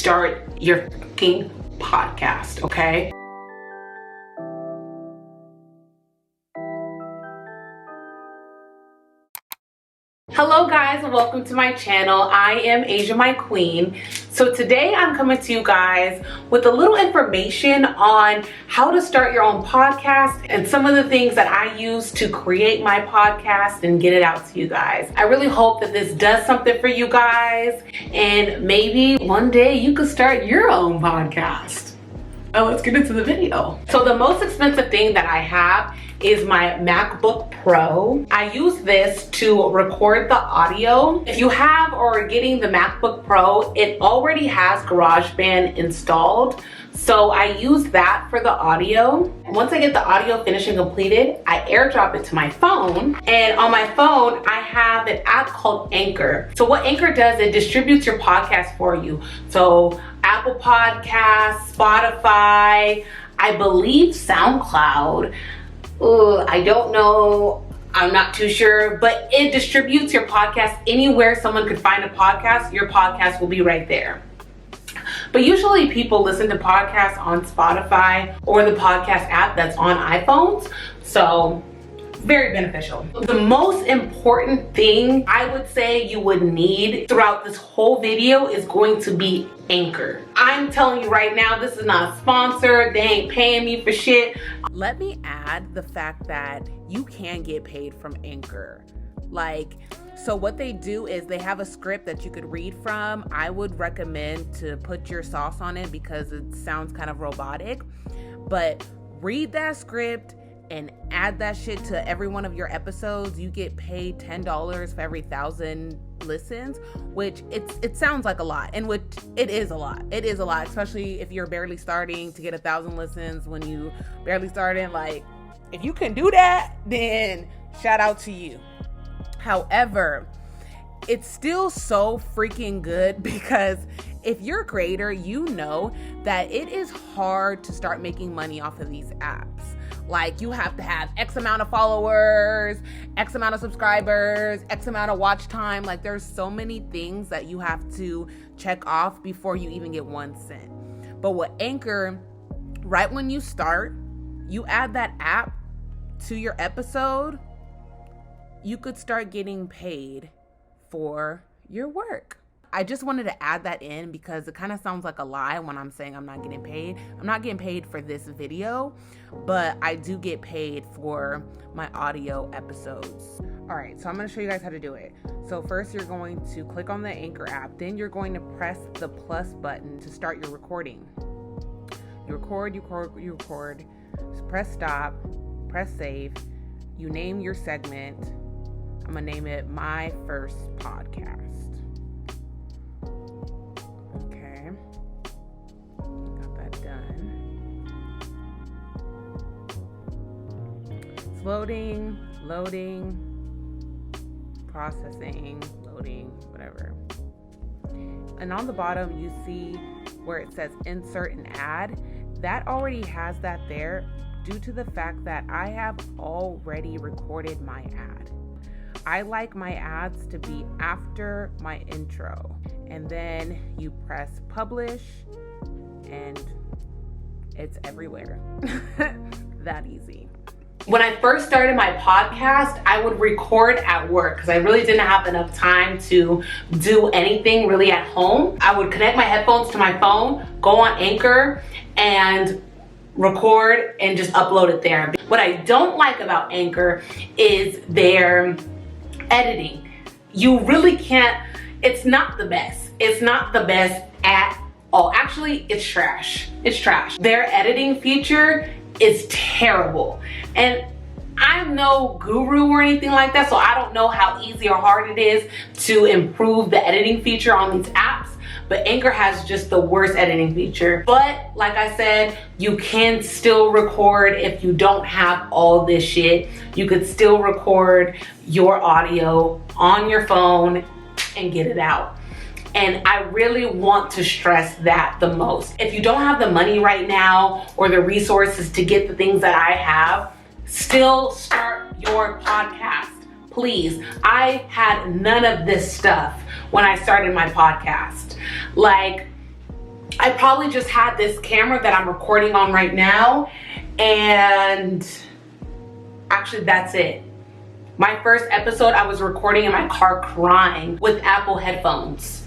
start your fucking podcast, okay? Hello guys, and welcome to my channel. I am Asia My Queen. So today I'm coming to you guys with a little information on how to start your own podcast and some of the things that I use to create my podcast and get it out to you guys. I really hope that this does something for you guys, and maybe one day you could start your own podcast. Now let's get into the video. So the most expensive thing that I have is my MacBook Pro. I use this to record the audio. If you have or are getting the MacBook Pro, it already has GarageBand installed. So I use that for the audio. Once I get the audio finished and completed, I airdrop it to my phone. And on my phone, I have an app called Anchor. So what Anchor does, it distributes your podcast for you. So Apple Podcasts, Spotify, I believe SoundCloud. I don't know, I'm not too sure, but it distributes your podcast anywhere someone could find a podcast. Your podcast will be right there. But usually people listen to podcasts on Spotify or the podcast app that's on iPhones. So very beneficial. The most important thing I would say you would need throughout this whole video is going to be Anchor. I'm telling you right now, this is not sponsored. They ain't paying me for shit. Let me add the fact that you can get paid from Anchor. So what they do is they have a script that you could read from. I would recommend to put your sauce on it because it sounds kind of robotic. But read that script and add that shit to every one of your episodes. You get paid $10 for every 1,000 listens, which it sounds like a lot, and which it is a lot. It is a lot, especially if you're barely starting to get 1,000 listens when you barely starting. If you can do that, then shout out to you. However, it's still so freaking good because if you're a creator, you know that it is hard to start making money off of these apps. You have to have X amount of followers, X amount of subscribers, X amount of watch time. There's so many things that you have to check off before you even get 1 cent. But with Anchor, right when you start, you add that app to your episode, you could start getting paid for your work. I just wanted to add that in because it kind of sounds like a lie when I'm saying I'm not getting paid. I'm not getting paid for this video, but I do get paid for my audio episodes. All right, so I'm going to show you guys how to do it. So first you're going to click on the Anchor app. Then you're going to press the plus button to start your recording. You record, press stop, press save. You name your segment. I'm going to name it My First Podcast. Okay. Got that done. It's loading, processing, loading, whatever. And on the bottom, you see where it says insert an ad. That already has that there due to the fact that I have already recorded my ad. I like my ads to be after my intro, and then you press publish and it's everywhere. That easy. When I first started my podcast, I would record at work because I really didn't have enough time to do anything really at home. I would connect my headphones to my phone, go on Anchor, and record and just upload it there. What I don't like about Anchor is their editing. You really can't, it's not the best. It's not the best at all. Actually, it's trash. It's trash. Their editing feature is terrible. And I'm no guru or anything like that, so I don't know how easy or hard it is to improve the editing feature on these apps. But Anchor has just the worst editing feature. But like I said, you can still record if you don't have all this shit. You could still record your audio on your phone and get it out. And I really want to stress that the most. If you don't have the money right now or the resources to get the things that I have, still start your podcast. Please. I had none of this stuff when I started my podcast. Like, I probably just had this camera that I'm recording on right now, and actually that's it. My first episode, I was recording in my car crying with Apple headphones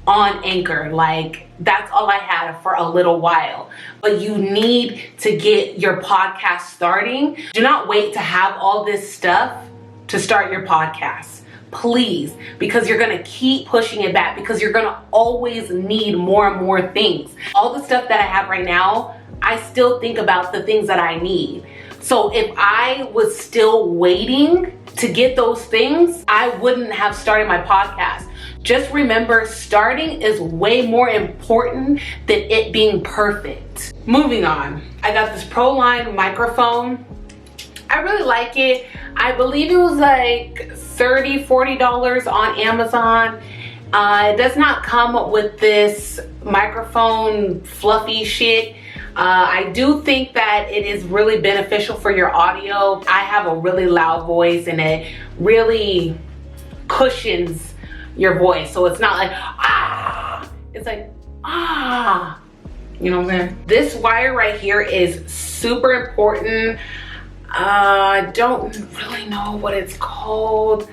on Anchor. Like, that's all I had for a little while. But you need to get your podcast starting. Do not wait to have all this stuff to start your podcast, please, because you're gonna keep pushing it back, because you're gonna always need more and more things. All the stuff that I have right now, I still think about the things that I need. So if I was still waiting to get those things, I wouldn't have started my podcast. Just remember, starting is way more important than it being perfect. Moving on, I got this Proline microphone. I really like it. I believe it was like $30, $40 on Amazon. It does not come with this microphone fluffy shit. I do think that it is really beneficial for your audio. I have a really loud voice and it really cushions your voice. So it's not like, ah, it's like, ah, you know what I'm saying? This wire right here is super important. I don't really know what it's called.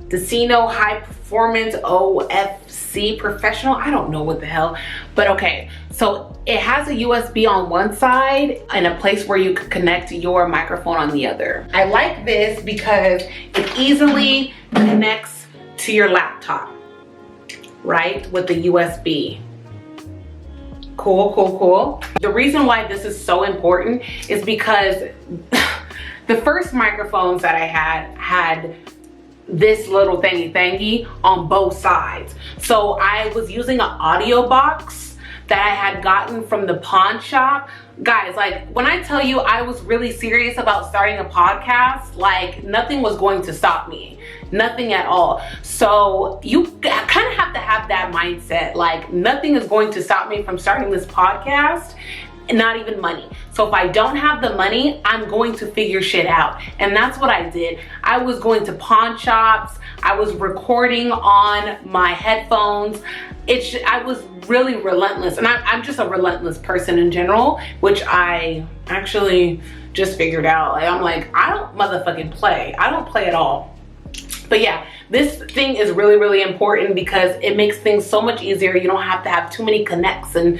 Decino High Performance OFC Professional. I don't know what the hell, but okay. So it has a USB on one side and a place where you can connect your microphone on the other. I like this because it easily connects to your laptop, right? With the USB. Cool, cool, cool. The reason why this is so important is because the first microphones that I had this little thingy on both sides. So I was using an audio box that I had gotten from the pawn shop. Guys, like, when I tell you I was really serious about starting a podcast, like, nothing was going to stop me. Nothing at all. So you kind of have to have that mindset. Like, nothing is going to stop me from starting this podcast. Not even money. So if I don't have the money, I'm going to figure shit out. And that's what I did. I was going to pawn shops. I was recording on my headphones. I was really relentless. And I'm just a relentless person in general, which I actually just figured out. I'm like, I don't motherfucking play. I don't play at all. But yeah, this thing is really, really important because it makes things so much easier. You don't have to have too many connects and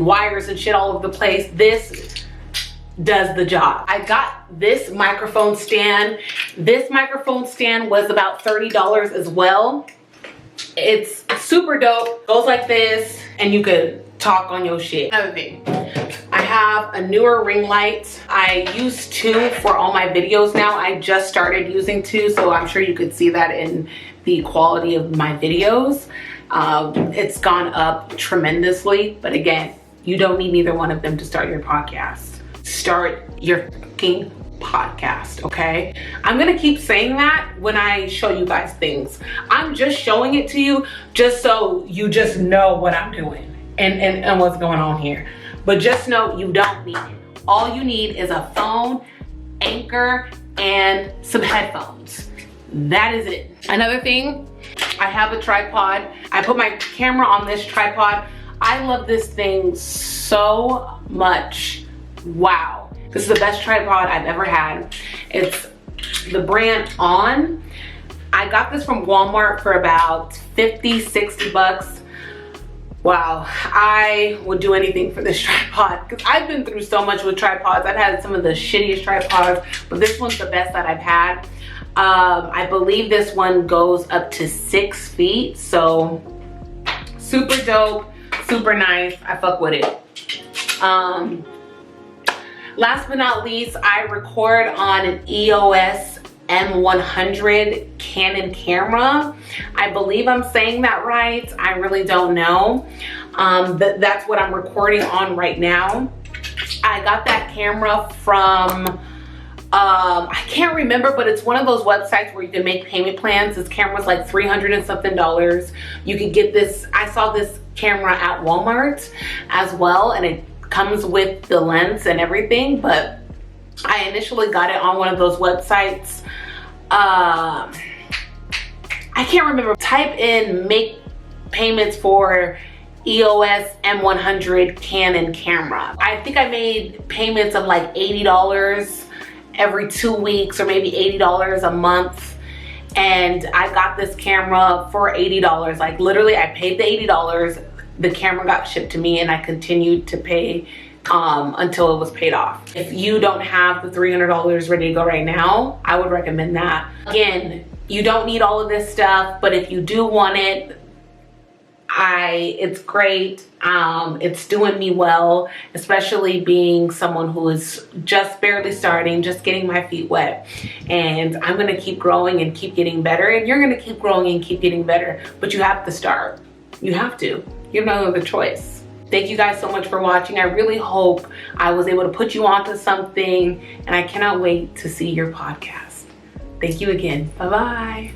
wires and shit all over the place. This does the job. I got this microphone stand. This microphone stand was about $30 as well. It's super dope. Goes like this and you could talk on your shit. Another thing, I have a newer ring light. I use two for all my videos now. I just started using two, so I'm sure you could see that in the quality of my videos. It's gone up tremendously, but again, you don't need neither one of them to start your podcast. Start your fucking podcast, okay? I'm gonna keep saying that when I show you guys things. I'm just showing it to you just so you just know what I'm doing and what's going on here. But just know you don't need it. All you need is a phone, Anchor, and some headphones. That is it. Another thing, I have a tripod. I put my camera on this tripod. I love this thing so much. Wow. This is the best tripod I've ever had. It's the brand On. I got this from Walmart for about 50, 60 bucks. Wow, I would do anything for this tripod because I've been through so much with tripods. I've had some of the shittiest tripods, but this one's the best that I've had. I believe this one goes up to 6 feet, so super dope, super nice. I fuck with it. Last but not least, I record on an EOS M100 Canon camera. I believe I'm saying that right. I really don't know. That's what I'm recording on right now. I got that camera from, I can't remember, but it's one of those websites where you can make payment plans. This camera's like $300 and something. You can get this, I saw this camera at Walmart as well, and it comes with the lens and everything, but I initially got it on one of those websites. I can't remember. Type in make payments for EOS M100 Canon camera. I think I made payments of like $80 every 2 weeks or maybe $80 a month. And I got this camera for $80. Like literally I paid the $80, the camera got shipped to me, and I continued to pay until it was paid off. If you don't have the $300 ready to go right now, I would recommend that. Again, you don't need all of this stuff, but if you do want it, it's great. It's doing me well, especially being someone who is just barely starting, just getting my feet wet. And I'm gonna keep growing and keep getting better, and you're gonna keep growing and keep getting better, but you have to start. You have to. You have no other choice. Thank you guys so much for watching. I really hope I was able to put you onto something, and I cannot wait to see your podcast. Thank you again. Bye-bye.